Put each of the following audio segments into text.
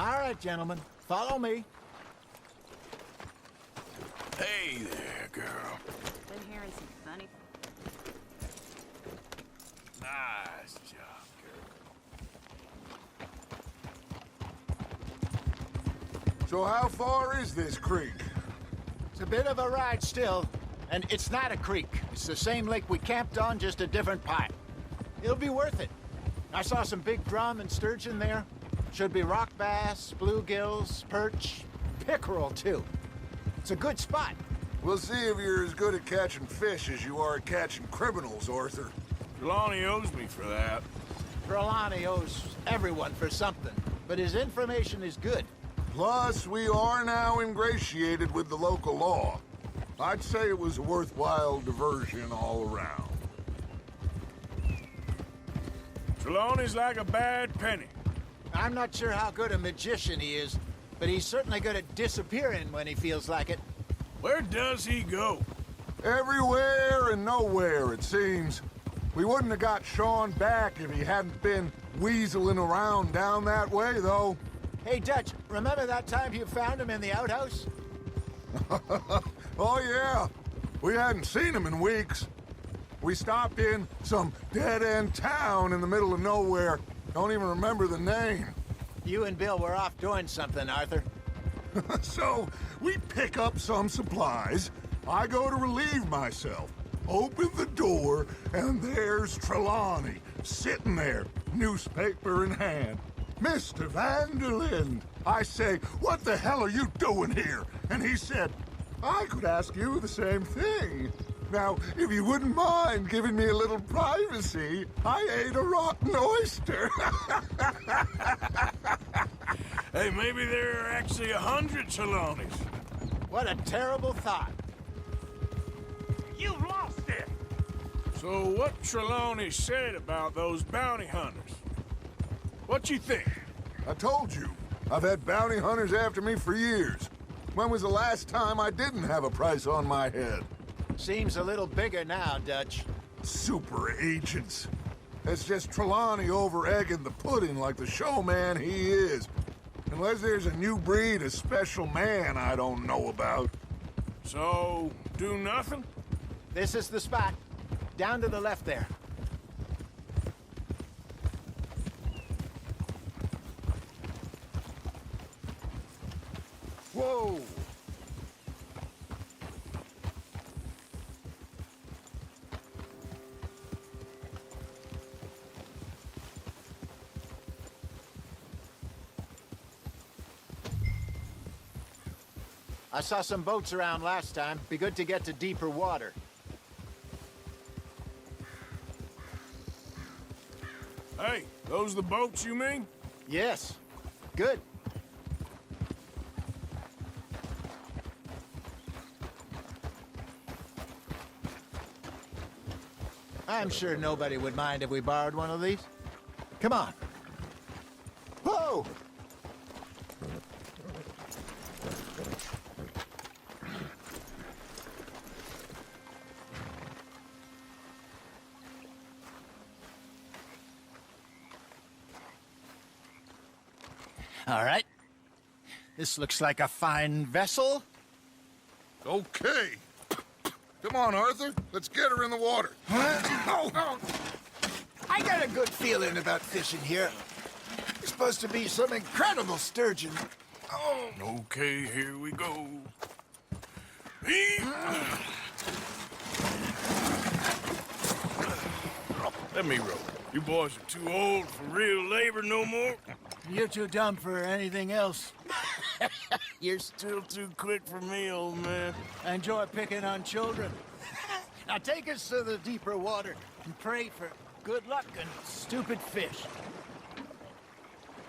All right, gentlemen, follow me. Hey there, girl. Been hearing some funny. Nice job, girl. So how far is this creek? It's a bit of a ride still, and it's not a creek. It's the same lake we camped on, just a different part. It'll be worth it. I saw some big drum and sturgeon there. Should be rock bass, bluegills, perch, pickerel, too. It's a good spot. We'll see if you're as good at catching fish as you are at catching criminals, Arthur. Trelawney owes me for that. Trelawney owes everyone for something, but his information is good. Plus, we are now ingratiated with the local law. I'd say it was a worthwhile diversion all around. Trelawney's like a bad penny. I'm not sure how good a magician he is, but he's certainly good at disappearing when he feels like it. Where does he go? Everywhere and nowhere, it seems. We wouldn't have got Sean back if he hadn't been weaseling around down that way, though. Hey, Dutch, remember that time you found him in the outhouse? Oh, yeah. We hadn't seen him in weeks. We stopped in some dead-end town in the middle of nowhere. Don't even remember the name. You and Bill were off doing something, Arthur. So, we pick up some supplies. I go to relieve myself. Open the door, and there's Trelawney, sitting there, newspaper in hand. Mr. Vanderlyn. I say, what the hell are you doing here? And he said, I could ask you the same thing. Now, if you wouldn't mind giving me a little privacy, I ate a rotten oyster. Hey, maybe there are actually 100 Trelawneys. What a terrible thought. You've lost it! So what Trelawney said about those bounty hunters? What you think? I told you, I've had bounty hunters after me for years. When was the last time I didn't have a price on my head? Seems a little bigger now, Dutch. Super agents. It's just Trelawney over-egging the pudding like the showman he is. Unless there's a new breed of special man I don't know about. So, do nothing? This is the spot. Down to the left there. Whoa! I saw some boats around last time. Be good to get to deeper water. Hey, those the boats you mean? Yes. Good. I'm sure nobody would mind if we borrowed one of these. Come on. Whoa! All right. This looks like a fine vessel. Okay. Come on, Arthur. Let's get her in the water. Oh. I got a good feeling about fishing here. It's supposed to be some incredible sturgeon. Oh. Okay, here we go. Let me row. You boys are too old for real labor no more. You're too dumb for anything else. You're still too quick for me, old man. I enjoy picking on children. Now take us to the deeper water and pray for good luck and stupid fish.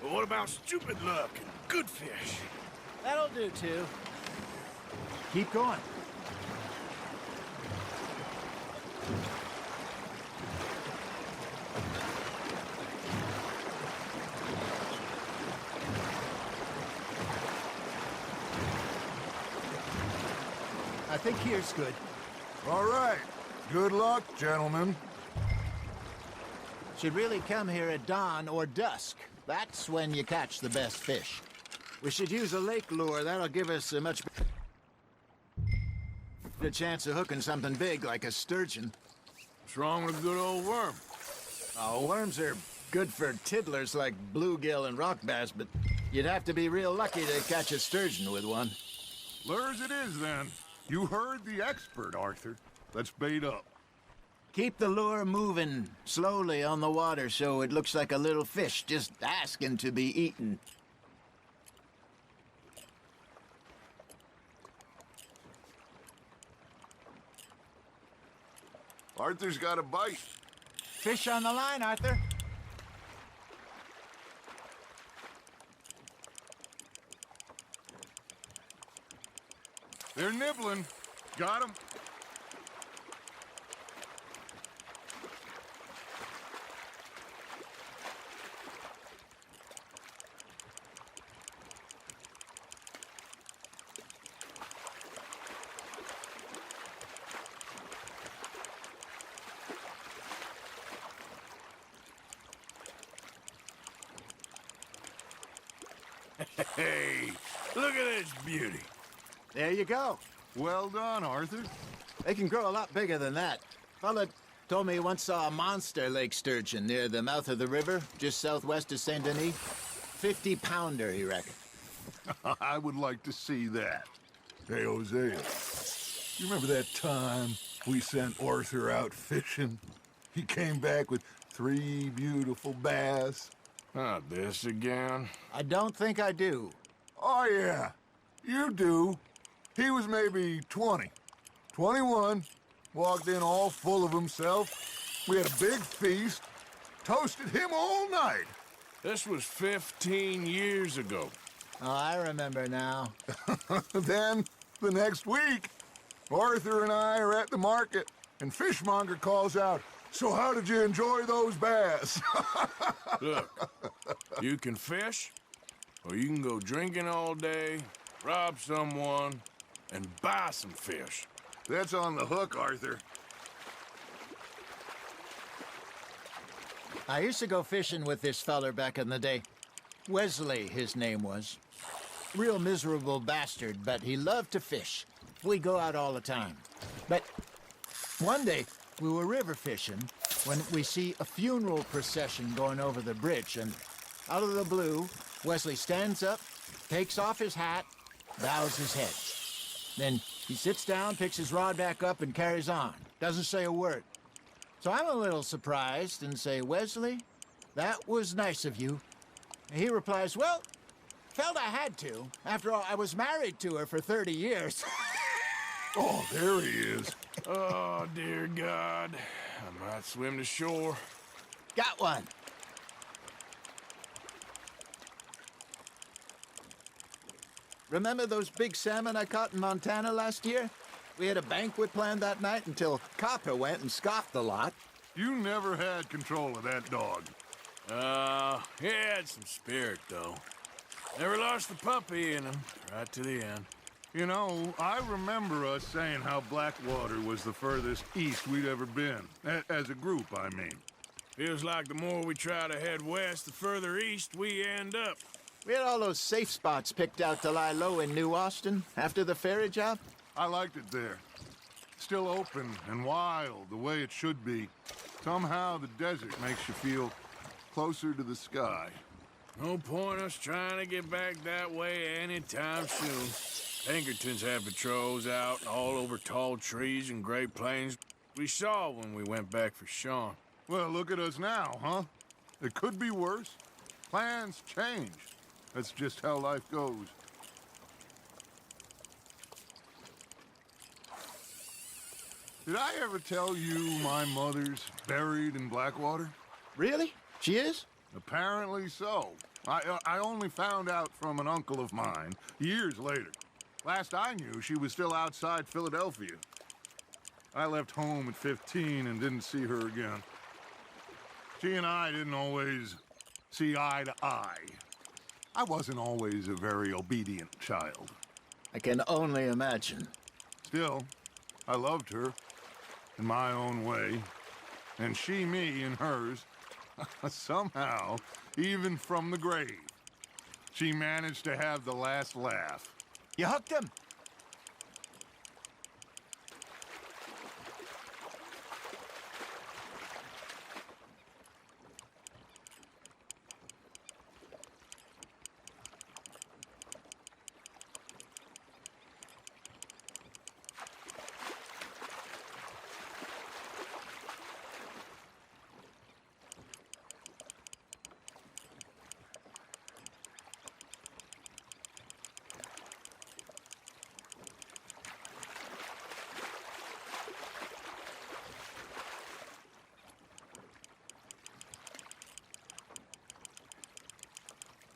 But what about stupid luck and good fish? That'll do, too. Keep going. I think here's good. All right. Good luck, gentlemen. Should really come here at dawn or dusk. That's when you catch the best fish. We should use a lake lure. That'll give us a much better chance of hooking something big like a sturgeon. What's wrong with a good old worm? Oh, worms are good for tiddlers like bluegill and rock bass, but you'd have to be real lucky to catch a sturgeon with one. Lures it is, then. You heard the expert, Arthur. Let's bait up. Keep the lure moving slowly on the water so it looks like a little fish just asking to be eaten. Arthur's got a bite. Fish on the line, Arthur. They're nibbling. Got him. Hey, look at this beauty. There you go. Well done, Arthur. They can grow a lot bigger than that. Fella told me he once saw a monster lake sturgeon near the mouth of the river, just southwest of Saint Denis. 50-pounder, he reckoned. I would like to see that. Hey, Hosea, you remember that time we sent Arthur out fishing? He came back with 3 beautiful bass. Not this again. I don't think I do. Oh, yeah, you do. He was maybe 20, 21, walked in all full of himself. We had a big feast, toasted him all night. This was 15 years ago. Oh, I remember now. Then, the next week, Arthur and I are at the market, and Fishmonger calls out, "So how did you enjoy those bass?" Look, you can fish, or you can go drinking all day, rob someone, and buy some fish. That's on the hook, Arthur. I used to go fishing with this feller back in the day. Wesley, his name was. Real miserable bastard, but he loved to fish. We go out all the time. But one day, we were river fishing when we see a funeral procession going over the bridge, and out of the blue, Wesley stands up, takes off his hat, bows his head. Then he sits down, picks his rod back up, and carries on. Doesn't say a word. So I'm a little surprised and say, "Wesley, that was nice of you." And he replies, "Well, felt I had to. After all, I was married to her for 30 years. Oh, there he is. Oh, dear God. I might swim to shore. Got one. Remember those big salmon I caught in Montana last year? We had a banquet planned that night until Copper went and scoffed the lot. You never had control of that dog. He had some spirit, though. Never lost the puppy in him, right to the end. You know, I remember us saying how Blackwater was the furthest east we'd ever been. As a group, I mean. Feels like the more we try to head west, the further east we end up. We had all those safe spots picked out to lie low in New Austin after the ferry job. I liked it there. Still open and wild, the way it should be. Somehow the desert makes you feel closer to the sky. No point us trying to get back that way anytime soon. Pinkertons had patrols out all over tall trees and Great Plains. We saw when we went back for Sean. Well, look at us now, huh? It could be worse. Plans change. That's just how life goes. Did I ever tell you my mother's buried in Blackwater? Really? She is? Apparently so. I only found out from an uncle of mine years later. Last I knew, she was still outside Philadelphia. I left home at 15 and didn't see her again. She and I didn't always see eye to eye. I wasn't always a very obedient child. I can only imagine. Still, I loved her in my own way, and she me in hers. Somehow, even from the grave. She managed to have the last laugh. You hooked him?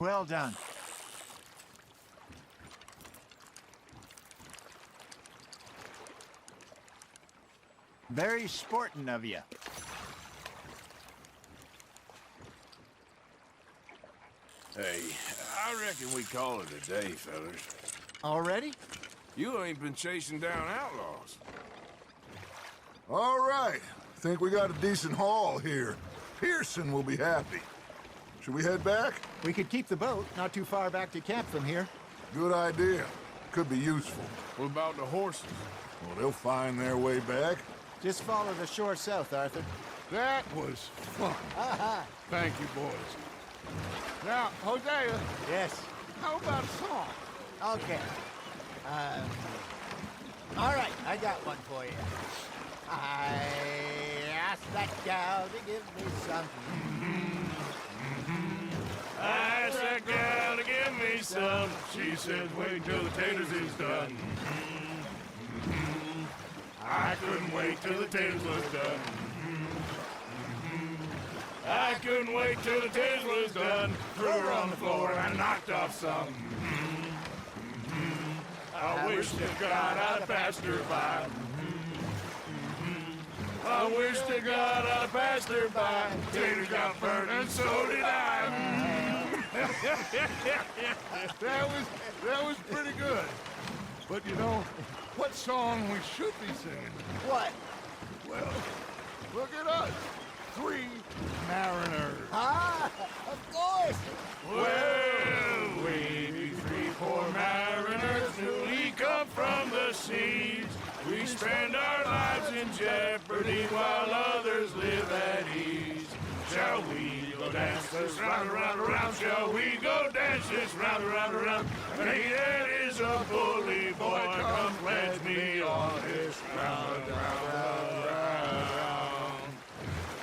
Well done. Very sporting of you. Hey, I reckon we call it a day, fellas. Already? You ain't been chasing down outlaws. All right. Think we got a decent haul here. Pearson will be happy. Should we head back? We could keep the boat not too far back to camp from here. Good idea. Could be useful. What about the horses? Well, they'll find their way back. Just follow the shore south, Arthur. That was fun. Thank you, boys. Now, Hosea, Yes. how about a song? Okay. All right, I got one for you. I asked that gal to give me something. I asked that gal to give me some. She said, wait till the taters is done. I couldn't wait till the taters was done. I couldn't wait till the taters was done. Threw her on the floor and knocked off some. I wish to God I'd passed her by. I wish to God I'd passed her by. Taters got burnt and so did I. That was pretty good. But you know, what song we should be singing? What? Well, look at us. 3 mariners. Ah, of course. Well, we be 3 poor mariners newly come from the seas. We spend our lives in jeopardy while others live at ease. Shall we go dance this round, around, around? Shall we go dance this round, around, around? And he that is a bully boy, come pledge me on this round, round, round.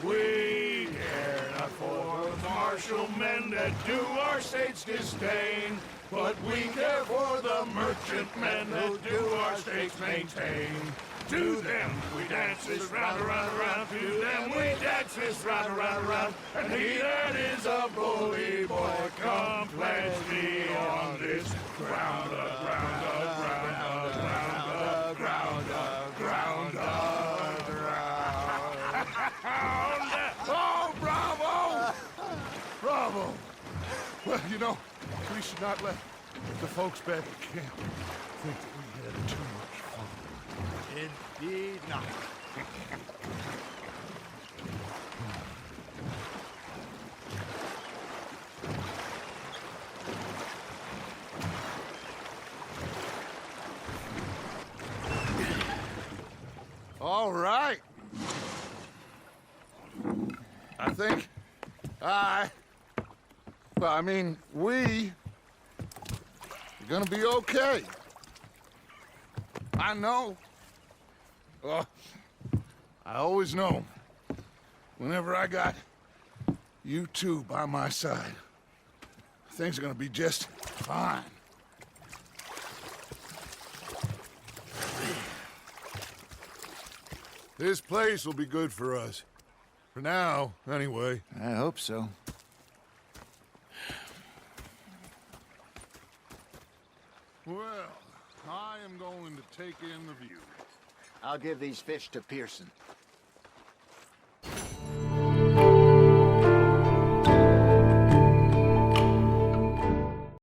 We care not for the martial men that do our state's disdain, but we care for the merchant men that do our states maintain. To them we dance this round, around, around. To them we dance this round, around, around. And he that is a bully boy, come pledge me on this ground, ground, ground, ground, ground, ground, ground. Oh, bravo! Bravo! Well, you know, we should not let the folks back at camp think that we had too much fun. Indeed not. All right. I think we are gonna be okay. I know. I always know. Whenever I got you two by my side, things are gonna be just fine. This place will be good for us. For now, anyway. I hope so. Well, I am going to take in the view. I'll give these fish to Pearson.